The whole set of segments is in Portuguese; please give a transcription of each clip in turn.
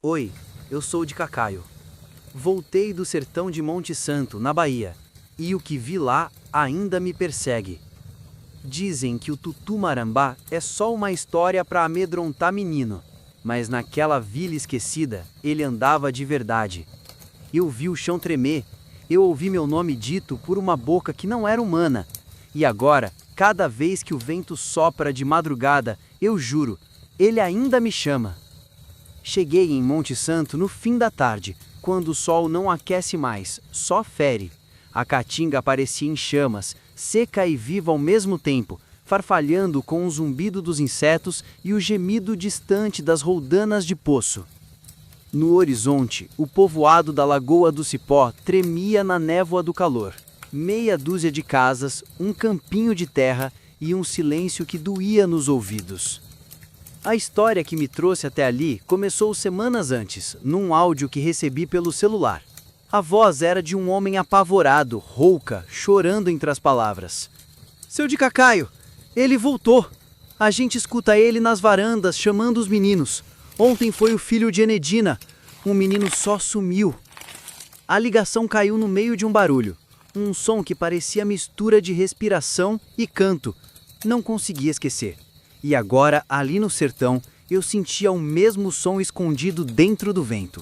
Oi, eu sou de Cacaio. Voltei do sertão de Monte Santo, na Bahia, e o que vi lá ainda me persegue. Dizem que o Tutu-Marambá é só uma história para amedrontar menino, mas naquela vila esquecida ele andava de verdade. Eu vi o chão tremer, eu ouvi meu nome dito por uma boca que não era humana, e agora, cada vez que o vento sopra de madrugada, eu juro, ele ainda me chama. Cheguei em Monte Santo no fim da tarde, quando o sol não aquece mais, só fere. A caatinga aparecia em chamas, seca e viva ao mesmo tempo, farfalhando com o zumbido dos insetos e o gemido distante das roldanas de poço. No horizonte, o povoado da Lagoa do Cipó tremia na névoa do calor. Meia dúzia de casas, um campinho de terra e um silêncio que doía nos ouvidos. A história que me trouxe até ali começou semanas antes, num áudio que recebi pelo celular. A voz era de um homem apavorado, rouca, chorando entre as palavras. Seu de Cacaio, ele voltou. A gente escuta ele nas varandas chamando os meninos. Ontem foi o filho de Enedina. Um menino só sumiu. A ligação caiu no meio de um barulho. Um som que parecia mistura de respiração e canto. Não conseguia esquecer. E agora, ali no sertão, eu sentia o mesmo som escondido dentro do vento.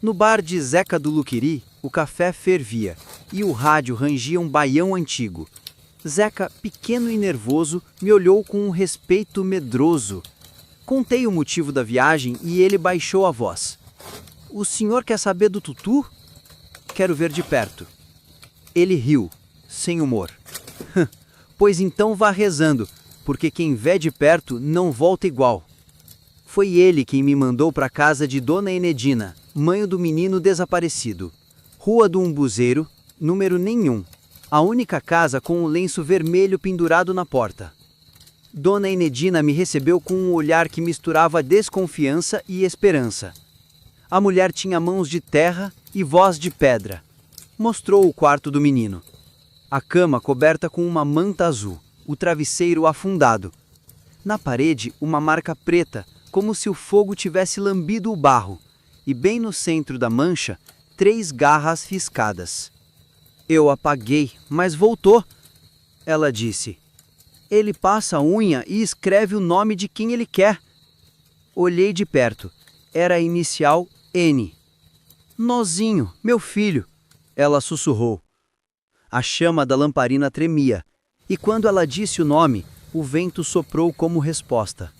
No bar de Zeca do Luquiri, o café fervia e o rádio rangia um baião antigo. Zeca, pequeno e nervoso, me olhou com um respeito medroso. Contei o motivo da viagem e ele baixou a voz. O senhor quer saber do Tutu? Quero ver de perto. Ele riu, sem humor. Pois então vá rezando, porque quem vê de perto não volta igual. Foi ele quem me mandou para a casa de Dona Enedina, mãe do menino desaparecido. Rua do Umbuzeiro, número nenhum. A única casa com um lenço vermelho pendurado na porta. Dona Enedina me recebeu com um olhar que misturava desconfiança e esperança. A mulher tinha mãos de terra e voz de pedra. Mostrou o quarto do menino. A cama coberta com uma manta azul, o travesseiro afundado. Na parede, uma marca preta, como se o fogo tivesse lambido o barro, e bem no centro da mancha, 3 garras riscadas. Eu apaguei, mas voltou. Ela disse. Ele passa a unha e escreve o nome de quem ele quer. Olhei de perto. Era a inicial N. Nozinho, meu filho, ela sussurrou. A chama da lamparina tremia, e quando ela disse o nome, o vento soprou como resposta.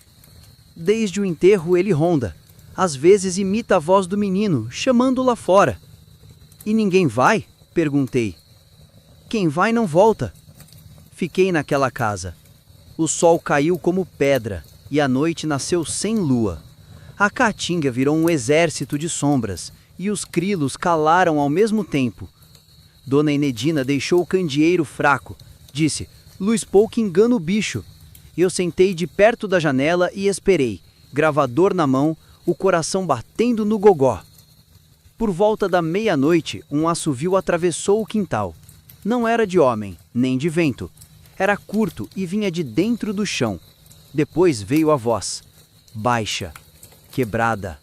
Desde o enterro ele ronda. Às vezes imita a voz do menino, chamando-o lá fora. E ninguém vai? Perguntei. Quem vai não volta. Fiquei naquela casa. O sol caiu como pedra, e a noite nasceu sem lua. A caatinga virou um exército de sombras, e os crilos calaram ao mesmo tempo. Dona Enedina deixou o candeeiro fraco. Disse, luz pouco engana o bicho. Eu sentei de perto da janela e esperei, gravador na mão, o coração batendo no gogó. Por volta da meia-noite, um assovio atravessou o quintal. Não era de homem, nem de vento. Era curto e vinha de dentro do chão. Depois veio a voz, baixa, quebrada.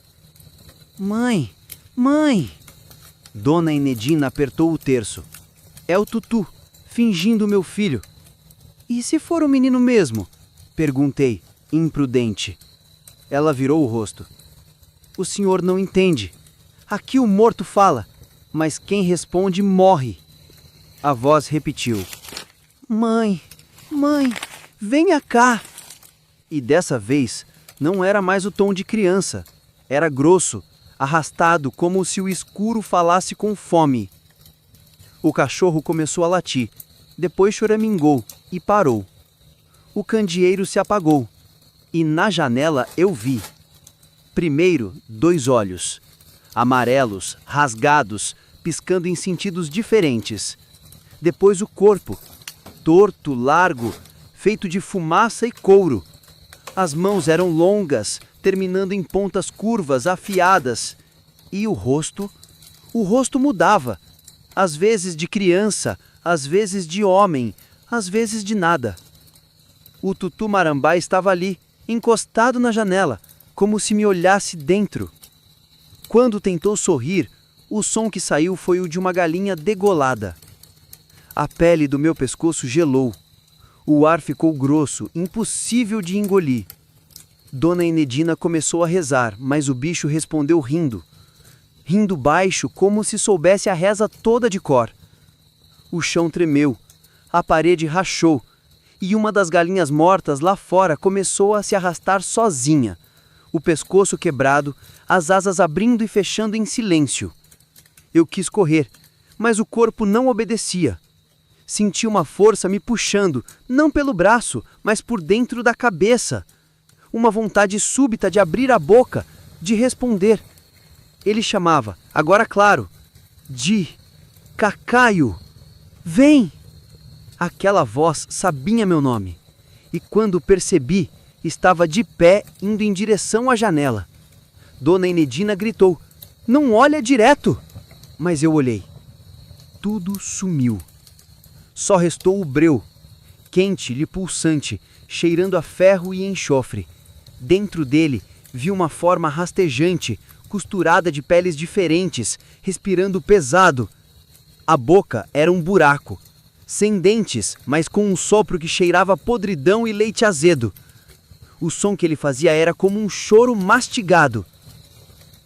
Mãe, mãe! Dona Enedina apertou o terço. É o Tutu, fingindo meu filho. E se for o menino mesmo? Perguntei, imprudente. Ela virou o rosto. O senhor não entende. Aqui o morto fala, mas quem responde morre. A voz repetiu. Mãe, mãe, venha cá. E dessa vez, não era mais o tom de criança. Era grosso, arrastado como se o escuro falasse com fome. O cachorro começou a latir, depois choramingou e parou. O candeeiro se apagou, e na janela eu vi. Primeiro, 2 olhos, amarelos, rasgados, piscando em sentidos diferentes. Depois o corpo, torto, largo, feito de fumaça e couro. As mãos eram longas, terminando em pontas curvas, afiadas. E o rosto? O rosto mudava, às vezes de criança, às vezes de homem, às vezes de nada. O Tutu-Marambá estava ali, encostado na janela, como se me olhasse dentro. Quando tentou sorrir, o som que saiu foi o de uma galinha degolada. A pele do meu pescoço gelou. O ar ficou grosso, impossível de engolir. Dona Enedina começou a rezar, mas o bicho respondeu rindo. Rindo baixo, como se soubesse a reza toda de cor. O chão tremeu, a parede rachou, e uma das galinhas mortas lá fora começou a se arrastar sozinha, o pescoço quebrado, as asas abrindo e fechando em silêncio. Eu quis correr, mas o corpo não obedecia. Senti uma força me puxando, não pelo braço, mas por dentro da cabeça. Uma vontade súbita de abrir a boca, de responder. Ele chamava, agora claro, de Cacaio. Vem! Aquela voz sabia meu nome, e quando percebi, estava de pé indo em direção à janela. Dona Enedina gritou, não olha direto! Mas eu olhei. Tudo sumiu. Só restou o breu, quente e pulsante, cheirando a ferro e enxofre. Dentro dele, vi uma forma rastejante, costurada de peles diferentes, respirando pesado. A boca era um buraco, sem dentes, mas com um sopro que cheirava podridão e leite azedo. O som que ele fazia era como um choro mastigado.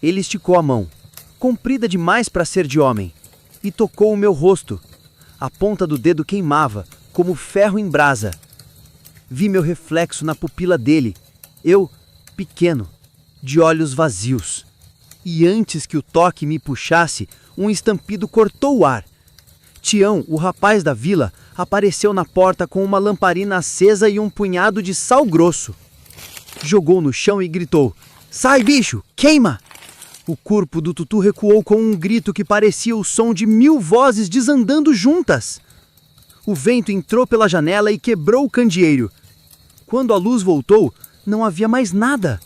Ele esticou a mão, comprida demais para ser de homem, e tocou o meu rosto. A ponta do dedo queimava, como ferro em brasa. Vi meu reflexo na pupila dele, eu, pequeno, de olhos vazios. E antes que o toque me puxasse, um estampido cortou o ar. Tião, o rapaz da vila, apareceu na porta com uma lamparina acesa e um punhado de sal grosso. Jogou no chão e gritou, sai bicho, queima! O corpo do tutu recuou com um grito que parecia o som de 1000 vozes desandando juntas. O vento entrou pela janela e quebrou o candeeiro. Quando a luz voltou, não havia mais nada.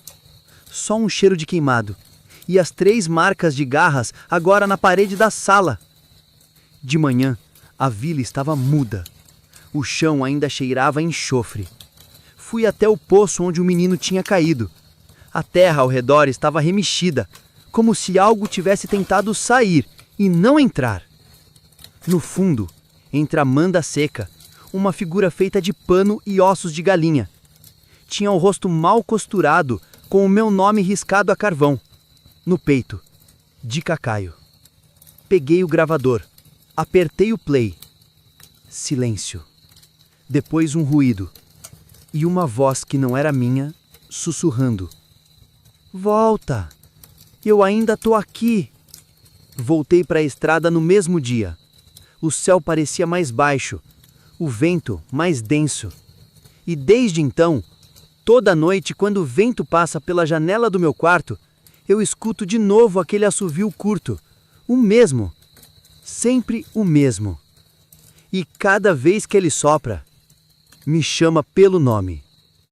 Só um cheiro de queimado. E as 3 marcas de garras agora na parede da sala. De manhã, a vila estava muda. O chão ainda cheirava a enxofre. Fui até o poço onde o menino tinha caído. A terra ao redor estava remexida, como se algo tivesse tentado sair e não entrar. No fundo, entre a manda seca, uma figura feita de pano e ossos de galinha. Tinha o rosto mal costurado, com o meu nome riscado a carvão. No peito, de Cacaio. Peguei o gravador, apertei o play. Silêncio. Depois um ruído. E uma voz que não era minha, sussurrando. Volta! Eu ainda tô aqui! Voltei para a estrada no mesmo dia. O céu parecia mais baixo, o vento mais denso. E desde então, toda noite, quando o vento passa pela janela do meu quarto, eu escuto de novo aquele assovio curto, o mesmo, sempre o mesmo. E cada vez que ele sopra, me chama pelo nome.